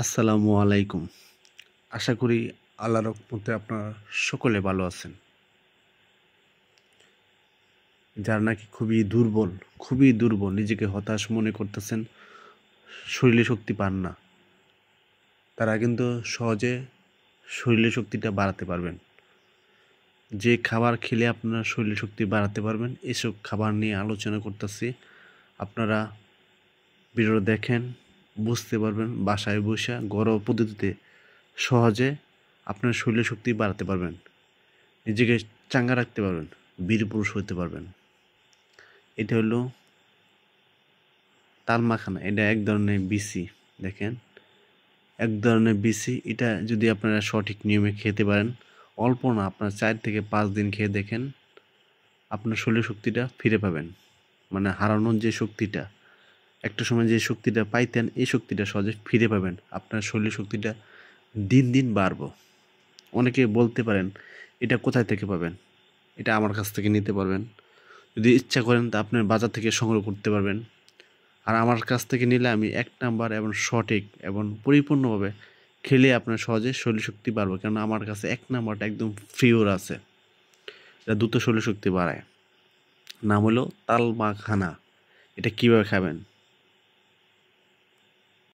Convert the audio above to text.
আসসালামু আলাইকুম। আশা করি আল্লাহর রহমতে আপনারা সকলে ভালো আছেন। যারা নাকি খুবই দুর্বল, নিজেকে হতাশ মনে করতেছেন, শরীরে শক্তি পান না, তারা কিন্তু সহজে শরীরের শক্তিটা বাড়াতে পারবেন। যে খাবার খেলে আপনারা শরীরের শক্তি বাড়াতে পারবেন, এসব খাবার নিয়ে আলোচনা করতেছি। আপনারা ভিডিওটা দেখেন, বুঝতে পারবেন। বাসায় বসে ঘরোয়া পদ্ধতিতে সহজে আপনার শরীরের শক্তি বাড়াতে পারবেন, নিজেকে চাঙ্গা রাখতে পারবেন, বীর পুরুষ হতে পারবেন। এটা হলো তাল মাখানা। এটা এক ধরনের বিসি। দেখেন, এক ধরনের বিসি। এটা যদি আপনারা সঠিক নিয়মে খেতে পারেন, অল্প না, আপনার 4 থেকে 5 দিন খেয়ে দেখেন, আপনার শরীর শক্তিটা ফিরে পাবেন। মানে হারানোর যে শক্তিটা, একটা সময় যে শক্তিটা পাইতেন, এই শক্তিটা সহজে ফিরে পাবেন। আপনার শরীর শক্তিটা দিন দিন বাড়বো। অনেকে বলতে পারেন, এটা কোথায় থেকে পাবেন? এটা আমার কাছ থেকে নিতে পারবেন। যদি ইচ্ছা করেন তা আপনার বাজার থেকে সংগ্রহ করতে পারবেন। আর আমার কাছ থেকে নিলে আমি 1 নাম্বার এবং সঠিক এবং পরিপূর্ণভাবে খেলে আপনার সহজে শরীর শক্তি বাড়বে। কেননা আমার কাছে 1 নাম্বারটা একদম পিওর আছে। এটা দ্রুত শরীর শক্তি বাড়ায়। নাম হলো তাল মাখানা। এটা কীভাবে খাবেন?